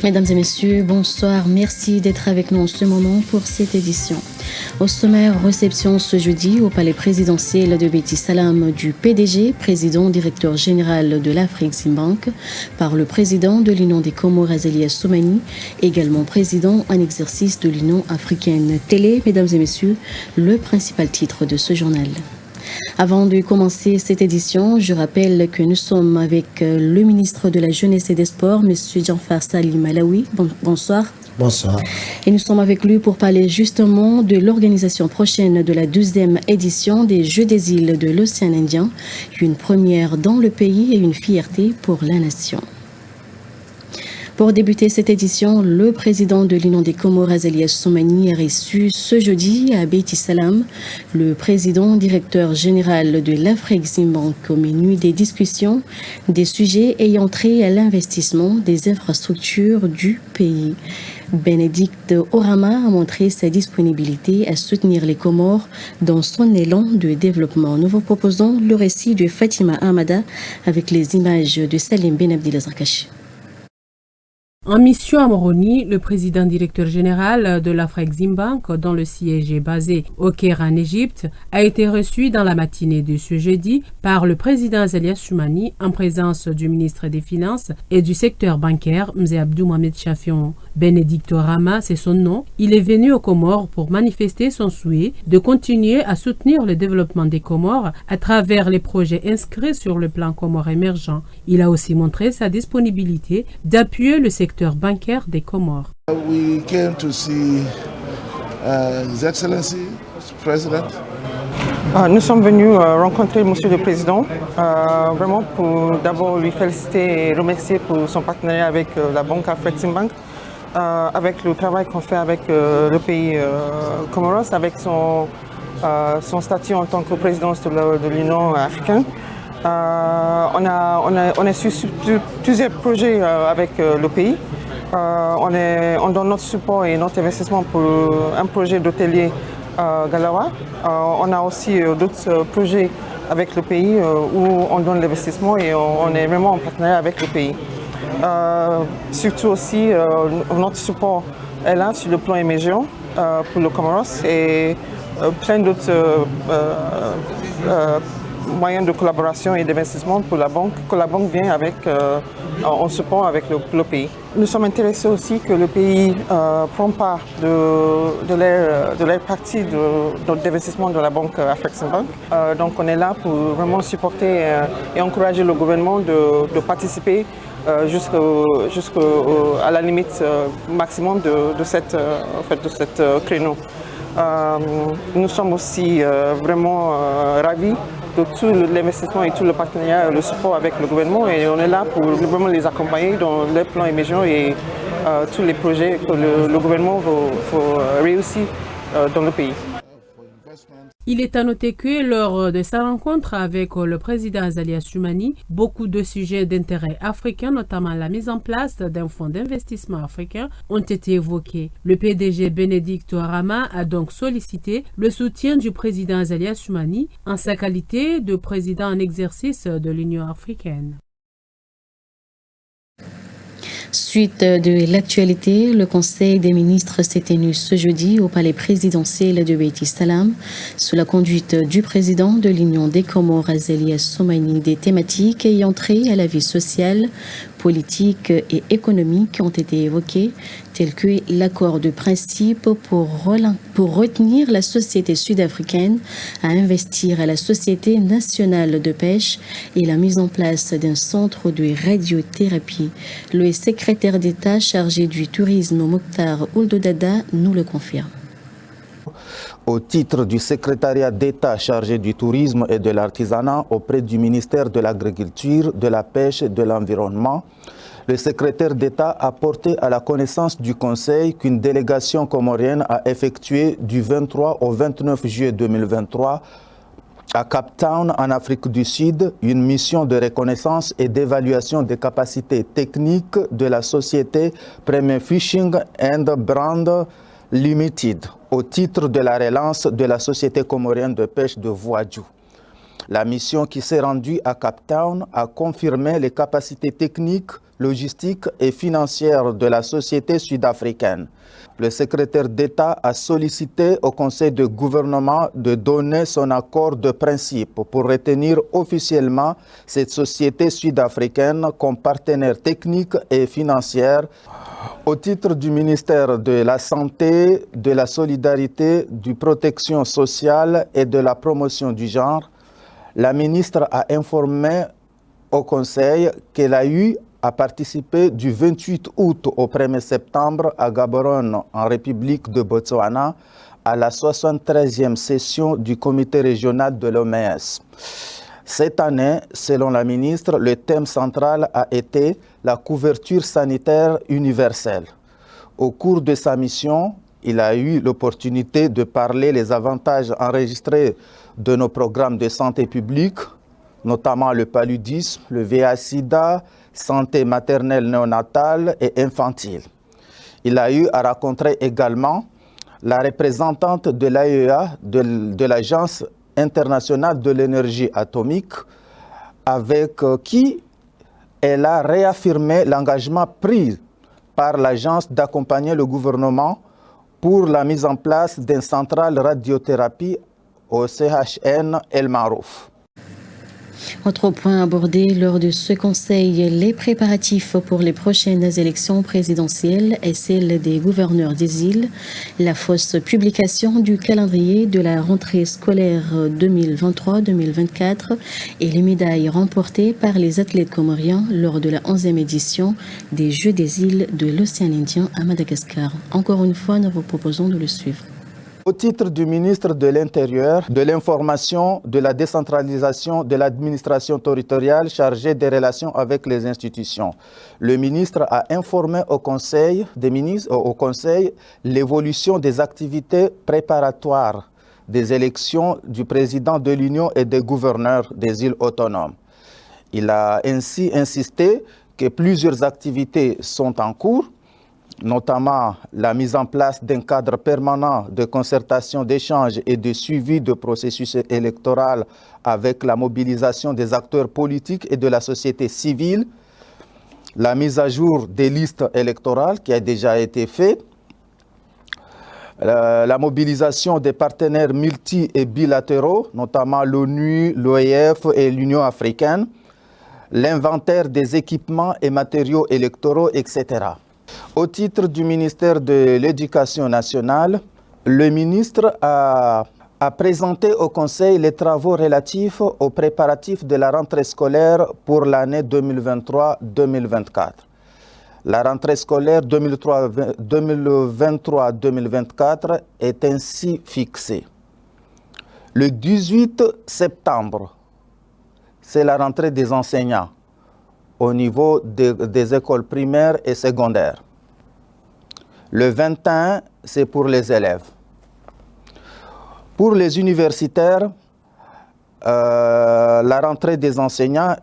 Mesdames et messieurs, bonsoir. Merci d'être avec nous en ce moment pour cette édition. Au sommaire, réception ce jeudi au palais présidentiel de Béti Salam du PDG, président directeur général de l'Afreximbank, par le président de l'Union des Comores, Elias Soumani, également président en exercice de l'Union africaine. Télé, mesdames et messieurs, le principal titre de ce journal. Avant de commencer cette édition, je rappelle que nous sommes avec le ministre de la Jeunesse et des Sports, M. Djanfar Salim Malawi. Bonsoir. Bonsoir. Et nous sommes avec lui pour parler justement de l'organisation prochaine de la 12e édition des Jeux des îles de l'Océan Indien, une première dans le pays et une fierté pour la nation. Pour débuter cette édition, le président de l'Union des Comores, Elias Soumani, a reçu ce jeudi à Béti Salam le président directeur général de l'Afreximbank au menu des discussions des sujets ayant trait à l'investissement des infrastructures du pays. Bénédicte Orama a montré sa disponibilité à soutenir les Comores dans son élan de développement. Nous vous proposons le récit de Fatima Hamada avec les images de Salim Ben Abdelazarkachi. En mission à Moroni, le président directeur général de l'Afreximbank, dont le siège est basé au Caire en Égypte, a été reçu dans la matinée de ce jeudi par le président Elias Soumani en présence du ministre des Finances et du secteur bancaire, Mzé Abdou Mohamed Chafion. Bénédicte Orama, c'est son nom. Il est venu aux Comores pour manifester son souhait de continuer à soutenir le développement des Comores à travers les projets inscrits sur le plan Comores émergent. Il a aussi montré sa disponibilité d'appuyer le secteur bancaire des Comores. We came to see His Excellency, President. Nous sommes venus rencontrer Monsieur le Président, vraiment pour d'abord lui féliciter et remercier pour son partenariat avec la banque Afreximbank, avec le travail qu'on fait avec le pays Comoros, avec son statut en tant que présidence de l'Union africaine. On a su plusieurs projets avec le pays. On donne notre support et notre investissement pour un projet d'hôtelier Galawa. On a aussi d'autres projets avec le pays où on donne l'investissement et on est vraiment en partenariat avec le pays. Surtout aussi, notre support est là sur le plan émergent pour le Comoros et plein d'autres moyens de collaboration et d'investissement pour la banque, que la banque vient avec en support avec le pays. Nous sommes intéressés aussi que le pays prend part de leur partie d'investissement de la banque Afreximbank. Donc on est là pour vraiment supporter et encourager le gouvernement de participer jusqu'à la limite maximum de cette créneau. Nous sommes aussi vraiment ravis de tout l'investissement et tout le partenariat, le support avec le gouvernement et on est là pour vraiment les accompagner dans les plans émergents et tous les projets que le gouvernement va réussir dans le pays. Il est à noter que lors de sa rencontre avec le président Elias Soumani, beaucoup de sujets d'intérêt africain, notamment la mise en place d'un fonds d'investissement africain, ont été évoqués. Le PDG Bénédicte Orama a donc sollicité le soutien du président Elias Soumani en sa qualité de président en exercice de l'Union africaine. Suite de l'actualité, le Conseil des ministres s'est tenu ce jeudi au palais présidentiel de Béti Salam sous la conduite du président de l'Union des Comores, Elias Soumani. Des thématiques ayant trait à la vie sociale, politique et économique ont été évoquées, telles que l'accord de principe pour retenir la société sud-africaine à investir à la Société nationale de pêche et la mise en place d'un centre de radiothérapie. Le secrétaire d'État chargé du tourisme, Mokhtar Ould Daddah, nous le confirme. Au titre du secrétariat d'État chargé du tourisme et de l'artisanat auprès du ministère de l'Agriculture, de la Pêche et de l'Environnement, le secrétaire d'État a porté à la connaissance du Conseil qu'une délégation comorienne a effectué du 23 au 29 juillet 2023 à Cape Town, en Afrique du Sud, une mission de reconnaissance et d'évaluation des capacités techniques de la société Premier Fishing and Brand Limited, au titre de la relance de la société comorienne de pêche de Voadjou. La mission qui s'est rendue à Cape Town a confirmé les capacités techniques logistique et financière de la société sud-africaine. Le secrétaire d'État a sollicité au Conseil de gouvernement de donner son accord de principe pour retenir officiellement cette société sud-africaine comme partenaire technique et financière au titre du ministère de la Santé, de la Solidarité, de Protection sociale et de la promotion du genre. La ministre a informé au Conseil qu'elle a eu à participer du 28 août au 1er septembre à Gaborone, en République de Botswana, à la 73e session du comité régional de l'OMS. Cette année, selon la ministre, le thème central a été la couverture sanitaire universelle. Au cours de sa mission, il a eu l'opportunité de parler des avantages enregistrés de nos programmes de santé publique, notamment le paludisme, le VIH-Sida, santé maternelle, néonatale et infantile. Il a eu à rencontrer également la représentante de l'AEA, de l'Agence internationale de l'énergie atomique, avec qui elle a réaffirmé l'engagement pris par l'agence d'accompagner le gouvernement pour la mise en place d'une centrale radiothérapie au CHN El Marouf. Autre point abordé lors de ce conseil, les préparatifs pour les prochaines élections présidentielles et celles des gouverneurs des îles, la fausse publication du calendrier de la rentrée scolaire 2023-2024 et les médailles remportées par les athlètes comoriens lors de la 11e édition des Jeux des îles de l'océan Indien à Madagascar. Encore une fois, nous vous proposons de le suivre. Au titre du ministre de l'Intérieur, de l'Information, de la décentralisation, de l'administration territoriale chargé des relations avec les institutions, le ministre a informé au Conseil des ministres, l'évolution des activités préparatoires des élections du président de l'Union et des gouverneurs des îles autonomes. Il a ainsi insisté que plusieurs activités sont en cours, notamment la mise en place d'un cadre permanent de concertation, d'échange et de suivi du processus électoral avec la mobilisation des acteurs politiques et de la société civile, la mise à jour des listes électorales qui a déjà été faite, la mobilisation des partenaires multi- et bilatéraux, notamment l'ONU, l'OIF et l'Union africaine, l'inventaire des équipements et matériaux électoraux, etc. Au titre du ministère de l'Éducation nationale, le ministre a présenté au Conseil les travaux relatifs aux préparatifs de la rentrée scolaire pour l'année 2023-2024. La rentrée scolaire 2023-2024 est ainsi fixée. Le 18 septembre, c'est la rentrée des enseignants au niveau des écoles primaires et secondaires. Le 21, c'est pour les élèves. Pour les universitaires, la rentrée des enseignants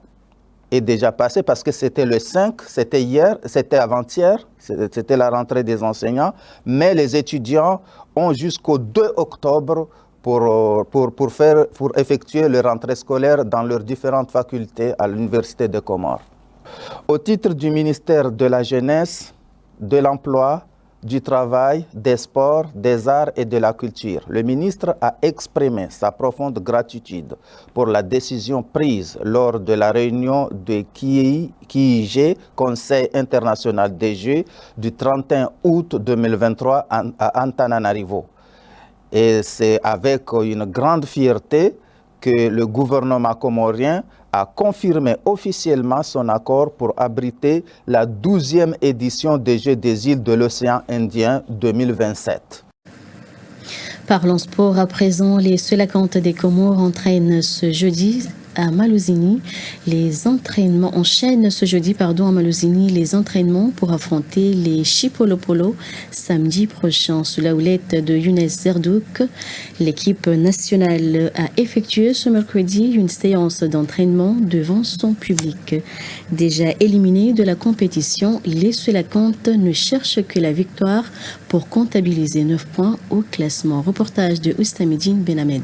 est déjà passée parce que c'était le 5, c'était hier, c'était avant-hier, c'était la rentrée des enseignants, mais les étudiants ont jusqu'au 2 octobre pour effectuer leur rentrée scolaire dans leurs différentes facultés à l'Université des Comores. Au titre du ministère de la Jeunesse, de l'Emploi, du Travail, des Sports, des Arts et de la Culture, le ministre a exprimé sa profonde gratitude pour la décision prise lors de la réunion de KIG, Conseil international des Jeux, du 31 août 2023 à Antananarivo. Et c'est avec une grande fierté que le gouvernement comorien a confirmé officiellement son accord pour abriter la 12e édition des Jeux des îles de l'océan Indien 2027. Parlons sport à présent. Les Selacantes des Comores entraînent ce jeudi à Maluzini. Les entraînements enchaînent ce jeudi à Maluzini les entraînements pour affronter les Chipolopolo samedi prochain sous la houlette de Younes Zerdouk. L'équipe nationale a effectué ce mercredi une séance d'entraînement devant son public. Déjà éliminés de la compétition, les Selacantes ne cherchent que la victoire pour comptabiliser 9 points au classement. Reportage de Oustamidine Benhamed.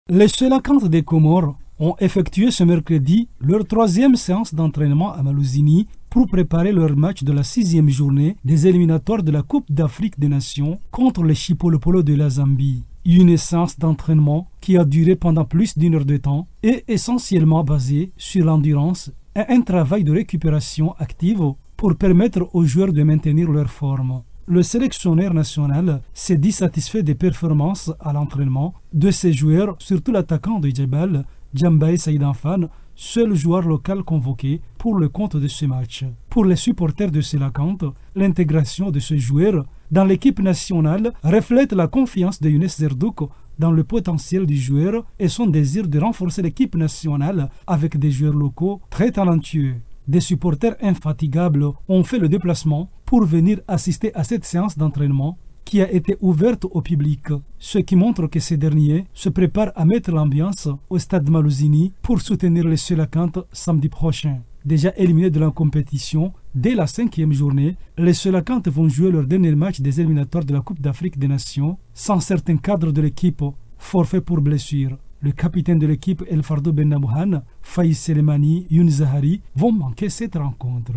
Les Selacantes des Comores ont effectué ce mercredi leur 3e séance d'entraînement à Malouzini pour préparer leur match de la 6e journée des éliminatoires de la Coupe d'Afrique des Nations contre les Chipolopolo de la Zambie. Une séance d'entraînement qui a duré pendant plus d'1 heure de temps et essentiellement basée sur l'endurance et un travail de récupération active pour permettre aux joueurs de maintenir leur forme. Le sélectionneur national s'est dit satisfait des performances à l'entraînement de ses joueurs, surtout l'attaquant de Djebel, Djambaye Saïdanfan, seul joueur local convoqué pour le compte de ce match. Pour les supporters de Selakant, l'intégration de ce joueur dans l'équipe nationale reflète la confiance de Younes Zerdouk dans le potentiel du joueur et son désir de renforcer l'équipe nationale avec des joueurs locaux très talentueux. Des supporters infatigables ont fait le déplacement pour venir assister à cette séance d'entraînement qui a été ouverte au public, ce qui montre que ces derniers se préparent à mettre l'ambiance au stade Malouzini pour soutenir les Selakant samedi prochain. Déjà éliminés de la compétition, dès la 5e journée, les Selakant vont jouer leur dernier match des éliminatoires de la Coupe d'Afrique des Nations sans certains cadres de l'équipe, forfait pour blessure. Le capitaine de l'équipe El Fardo Ben Nabouhan, Faïs Selemani, Youn Zahari vont manquer cette rencontre.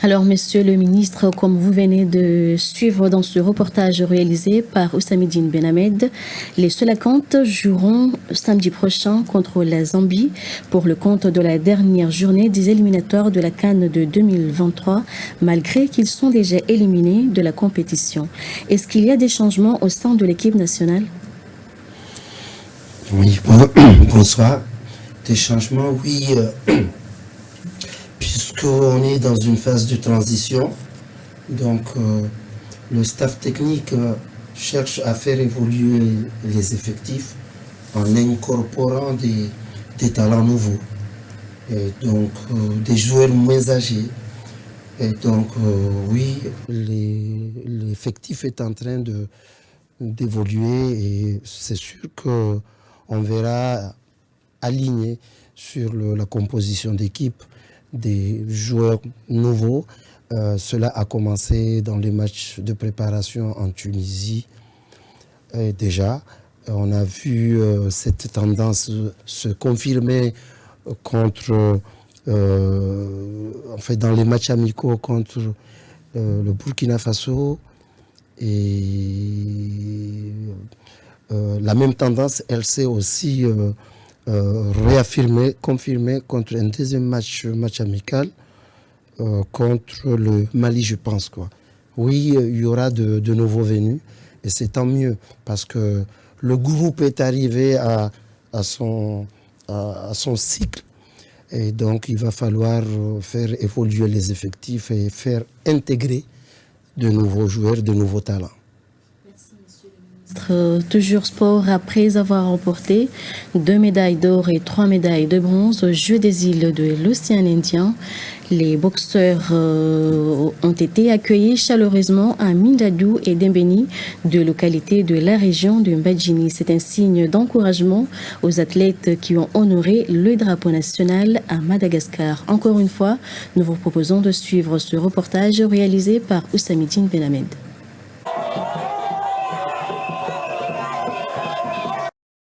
Alors, monsieur le ministre, comme vous venez de suivre dans ce reportage réalisé par Ousamidine Benhamed, les Selakant joueront samedi prochain contre la Zambie pour le compte de la dernière journée des éliminatoires de la CAN de 2023, malgré qu'ils sont déjà éliminés de la compétition. Est-ce qu'il y a des changements au sein de l'équipe nationale? Oui, bonsoir. Des changements, oui. Puisqu'on est dans une phase de transition, donc le staff technique cherche à faire évoluer les effectifs en incorporant des talents nouveaux, et donc des joueurs moins âgés. Et donc oui, l'effectif est en train d'évoluer et c'est sûr qu'on verra aligné sur la composition d'équipe des joueurs nouveaux. Cela a commencé dans les matchs de préparation en Tunisie. Et déjà, on a vu cette tendance se confirmer dans les matchs amicaux contre le Burkina Faso. Et la même tendance, elle s'est aussi confirmé contre un deuxième match amical contre le Mali, je pense. Oui, il y aura de nouveaux venus et c'est tant mieux parce que le groupe est arrivé à son cycle et donc il va falloir faire évoluer les effectifs et faire intégrer de nouveaux joueurs, de nouveaux talents. Toujours sport, après avoir remporté 2 médailles d'or et 3 médailles de bronze aux Jeux des îles de l'Océan Indien, les boxeurs ont été accueillis chaleureusement à Mindadou et Dembeni, deux localités de la région de Mbadjini. C'est un signe d'encouragement aux athlètes qui ont honoré le drapeau national à Madagascar. Encore une fois, nous vous proposons de suivre ce reportage réalisé par Ousamidine Benhamed.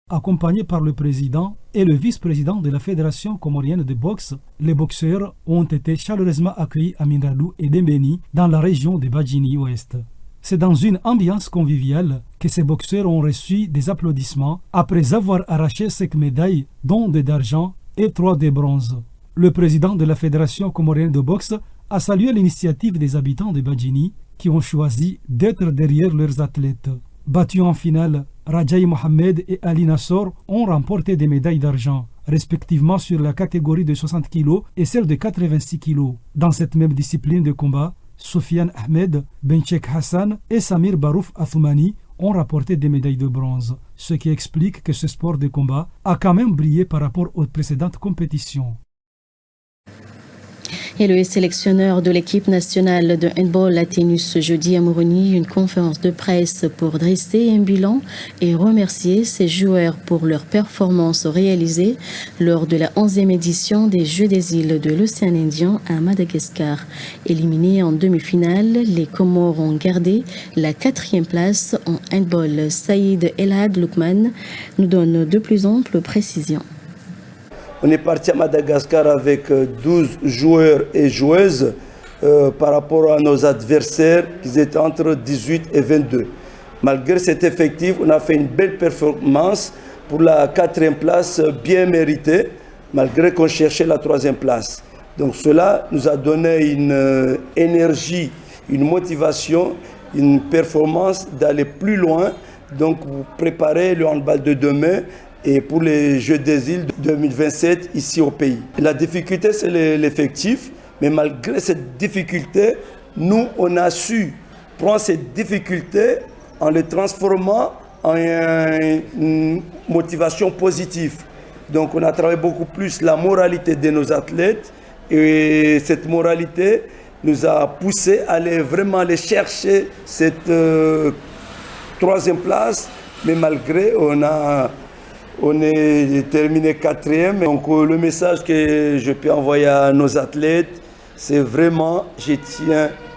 Accompagnés par le président et le vice-président de la Fédération comorienne de boxe, les boxeurs ont été chaleureusement accueillis à Mindadou et Dembeni dans la région de Badjini-Ouest. C'est dans une ambiance conviviale que ces boxeurs ont reçu des applaudissements après avoir arraché 5 médailles, dont 2 d'argent et 3 de bronze. Le président de la Fédération comorienne de boxe a salué l'initiative des habitants de Badjini qui ont choisi d'être derrière leurs athlètes. Battus en finale, Rajaï Mohamed et Ali Nassor ont remporté des médailles d'argent, respectivement sur la catégorie de 60 kg et celle de 86 kg. Dans cette même discipline de combat, Sofiane Ahmed, Benchek Hassan et Samir Barouf Athoumani ont rapporté des médailles de bronze, ce qui explique que ce sport de combat a quand même brillé par rapport aux précédentes compétitions. Et le sélectionneur de l'équipe nationale de handball a tenu ce jeudi à Moroni une conférence de presse pour dresser un bilan et remercier ses joueurs pour leurs performances réalisées lors de la 11e édition des Jeux des îles de l'océan Indien à Madagascar. Éliminés en demi-finale, les Comores ont gardé la 4e place en handball. Saïd Elhad Loukman nous donne de plus amples précisions. On est parti à Madagascar avec 12 joueurs et joueuses par rapport à nos adversaires qui étaient entre 18 et 22. Malgré cet effectif, on a fait une belle performance pour la 4e place bien méritée, malgré qu'on cherchait la 3e place. Donc cela nous a donné une énergie, une motivation, une performance d'aller plus loin, donc pour préparer le handball de demain et pour les Jeux des îles 2027 ici au pays. La difficulté, c'est l'effectif, mais malgré cette difficulté, nous, on a su prendre cette difficulté en les transformant en une motivation positive. Donc on a travaillé beaucoup plus la moralité de nos athlètes et cette moralité nous a poussé à vraiment aller chercher cette 3e place, mais malgré on est terminé 4e. Donc le message que je peux envoyer à nos athlètes, c'est vraiment,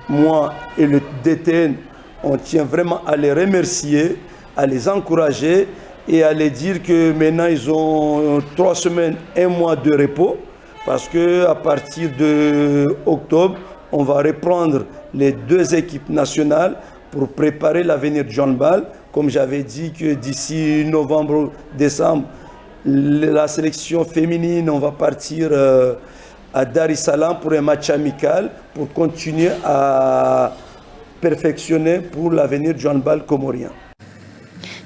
moi et le DTN, on tient vraiment à les remercier, à les encourager et à les dire que maintenant ils ont 3 semaines, 1 mois de repos, parce qu'à partir d'octobre, on va reprendre les 2 équipes nationales pour préparer l'avenir du handball. Comme j'avais dit que d'ici novembre, décembre, la sélection féminine, on va partir à Dar es Salaam pour un match amical pour continuer à perfectionner pour l'avenir du handball comorien.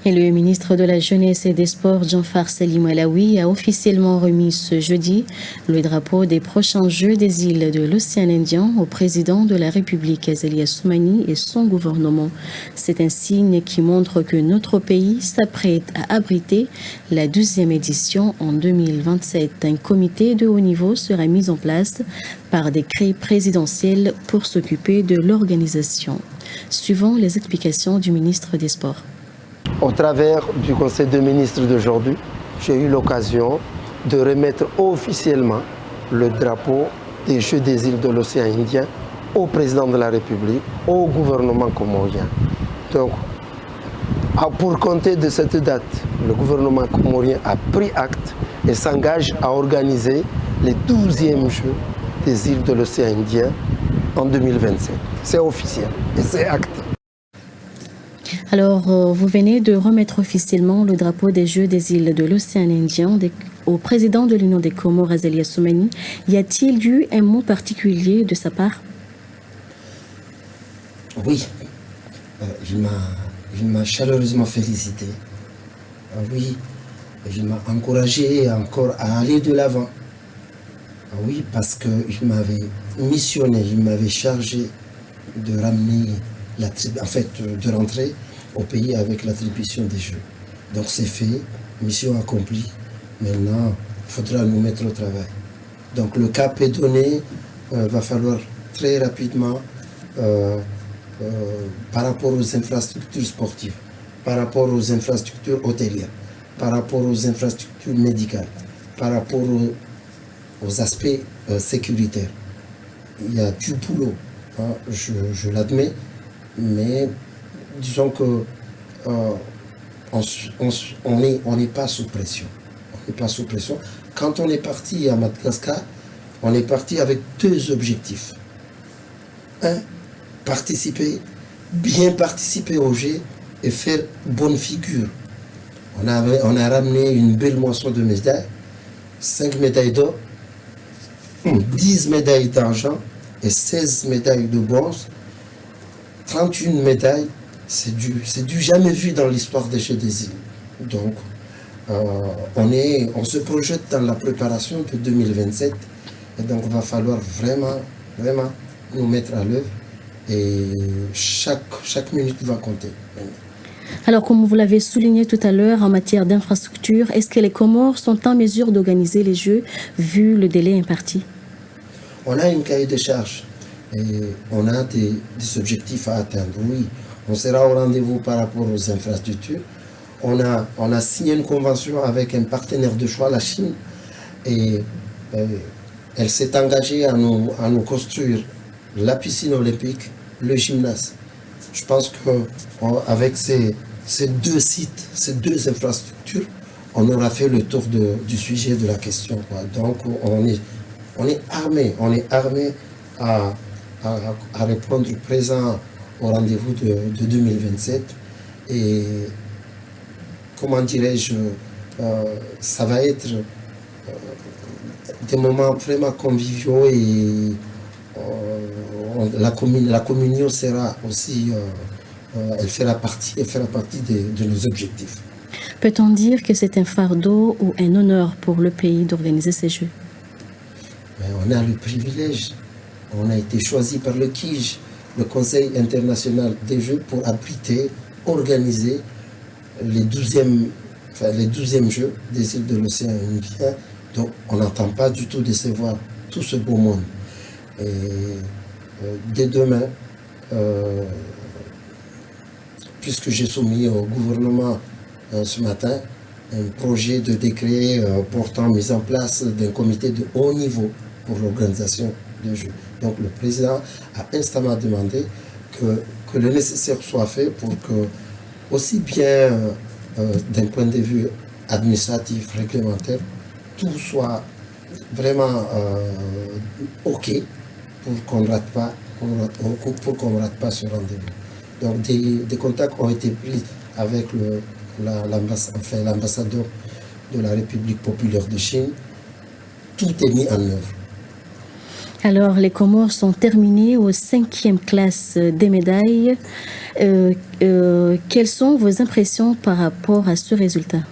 Et le ministre de la Jeunesse et des Sports, Djanfar Salim Alaoui, a officiellement remis ce jeudi le drapeau des prochains Jeux des îles de l'océan Indien au président de la République, Azali Assoumani, et son gouvernement. C'est un signe qui montre que notre pays s'apprête à abriter la 12e édition en 2027. Un comité de haut niveau sera mis en place par décret présidentiel pour s'occuper de l'organisation. Suivant les explications du ministre des Sports. Au travers du Conseil des ministres d'aujourd'hui, j'ai eu l'occasion de remettre officiellement le drapeau des Jeux des îles de l'océan Indien au président de la République, au gouvernement comorien. Donc, pour compter de cette date, le gouvernement comorien a pris acte et s'engage à organiser les 12e Jeux des îles de l'océan Indien en 2027. C'est officiel et c'est acté. Alors, vous venez de remettre officiellement le drapeau des Jeux des îles de l'océan Indien au président de l'Union des Comores, Azali Assoumani. Y a-t-il eu un mot particulier de sa part? Oui, il m'a chaleureusement félicité. Oui, il m'a encouragé encore à aller de l'avant. Oui, parce qu'il m'avait missionné, il m'avait chargé de ramener, de rentrer au pays avec l'attribution des Jeux. Donc c'est fait, mission accomplie. Maintenant, il faudra nous mettre au travail. Donc le cap est donné, va falloir très rapidement, par rapport aux infrastructures sportives, par rapport aux infrastructures hôtelières, par rapport aux infrastructures médicales, par rapport aux aspects sécuritaires. Il y a du boulot, hein, je l'admets, mais disons que on n'est pas sous pression. On n'est pas sous pression. Quand on est parti à Madagascar, on est parti avec 2 objectifs. Un, bien participer au Jeux et faire bonne figure. On a ramené une belle moisson de médailles, 5 médailles d'or, 10 médailles d'argent et 16 médailles de bronze, 31 médailles. C'est du jamais vu dans l'histoire des Jeux des îles. Donc, on se projette dans la préparation de 2027 et donc il va falloir vraiment nous mettre à l'œuvre et chaque minute va compter. Alors, comme vous l'avez souligné tout à l'heure, en matière d'infrastructure, est-ce que les Comores sont en mesure d'organiser les Jeux vu le délai imparti? on a une cahier de charges et on a des objectifs à atteindre. Oui, on sera au rendez-vous par rapport aux infrastructures. On a signé une convention avec un partenaire de choix, la Chine, et elle s'est engagée à nous construire la piscine olympique, le gymnase. Je pense qu'avec ces deux sites, ces deux infrastructures, on aura fait le tour du sujet de la question, quoi. Donc on est armé à répondre présent au rendez-vous de 2027. Et comment dirais-je, ça va être des moments vraiment conviviaux et la communion sera aussi, elle fera partie de nos objectifs. Peut-on dire que c'est un fardeau ou un honneur pour le pays d'organiser ces Jeux? On a le privilège, on a été choisi par le CIJ, le Conseil international des Jeux, pour abriter, organiser les 12e Jeux des îles de l'océan Indien. Donc on n'entend pas du tout décevoir tout ce beau monde. Et dès demain, puisque j'ai soumis au gouvernement ce matin un projet de décret portant mise en place d'un comité de haut niveau pour l'organisation des Jeux. Donc le président a instamment demandé que le nécessaire soit fait pour que, aussi bien d'un point de vue administratif, réglementaire, tout soit vraiment OK pour qu'on ne rate pas ce rendez-vous. Donc des contacts ont été pris avec l'ambassadeur de la République populaire de Chine. Tout est mis en œuvre. Alors, les Comores sont terminés aux 5e classes des médailles. Quelles sont vos impressions par rapport à ce résultat?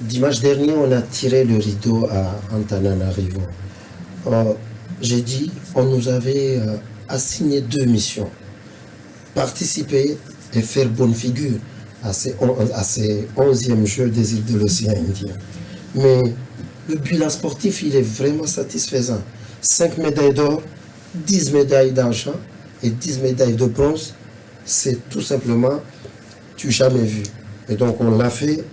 Dimanche dernier, on a tiré le rideau à Antananarivo. J'ai dit, on nous avait assigné 2 missions. Participer et faire bonne figure à ces 11e Jeux des îles de l'océan Indien. Mais le bilan sportif, il est vraiment satisfaisant. 5 médailles d'or, 10 médailles d'argent et 10 médailles de bronze, c'est tout simplement du jamais vu. Et donc on l'a fait.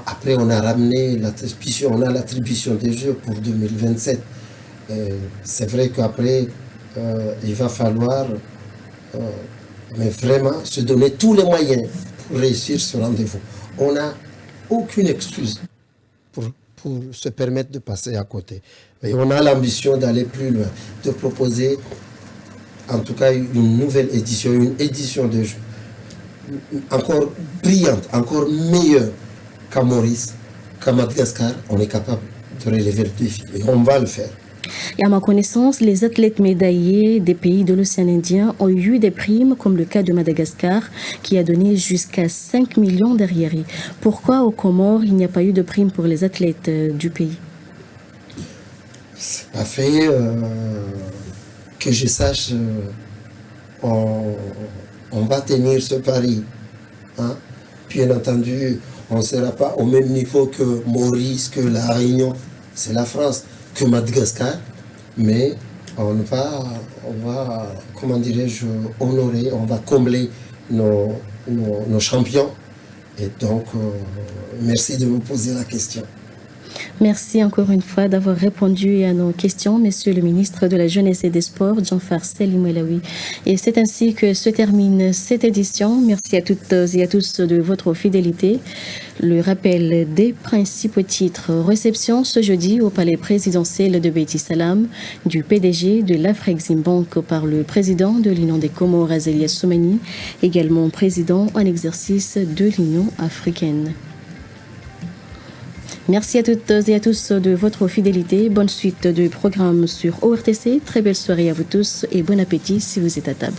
Après on a ramené l'attribution, on a l'attribution des Jeux pour 2027. C'est vrai qu'après, il va falloir mais vraiment se donner tous les moyens pour réussir ce rendez-vous. On n'a aucune excuse pour se permettre de passer à côté. Et on a l'ambition d'aller plus loin, de proposer en tout cas une nouvelle édition, une édition de Jeux encore brillante, encore meilleure qu'à Maurice, qu'à Madagascar. On est capable de relever le défi et on va le faire. Et à ma connaissance, les athlètes médaillés des pays de l'océan Indien ont eu des primes, comme le cas de Madagascar, qui a donné jusqu'à 5 millions d'arriérés. Pourquoi aux Comores, il n'y a pas eu de primes pour les athlètes du pays? C'est pas fait que je sache. On va tenir ce pari. Hein? Bien entendu, on ne sera pas au même niveau que Maurice, que la Réunion, c'est la France, que Madagascar, mais on va comment dirais-je, honorer, on va combler nos champions. Et donc, merci de me poser la question. Merci encore une fois d'avoir répondu à nos questions, Monsieur le ministre de la Jeunesse et des Sports, Djanfar Selim Elaoui. Et c'est ainsi que se termine cette édition. Merci à toutes et à tous de votre fidélité. Le rappel des principaux titres. Réception ce jeudi au palais présidentiel de Beiti Salam du PDG de l'Afreximbank par le président de l'Union des Comores, Azélia Soumani, également président en exercice de l'Union africaine. Merci à toutes et à tous de votre fidélité. Bonne suite de programme sur ORTC. Très belle soirée à vous tous et bon appétit si vous êtes à table.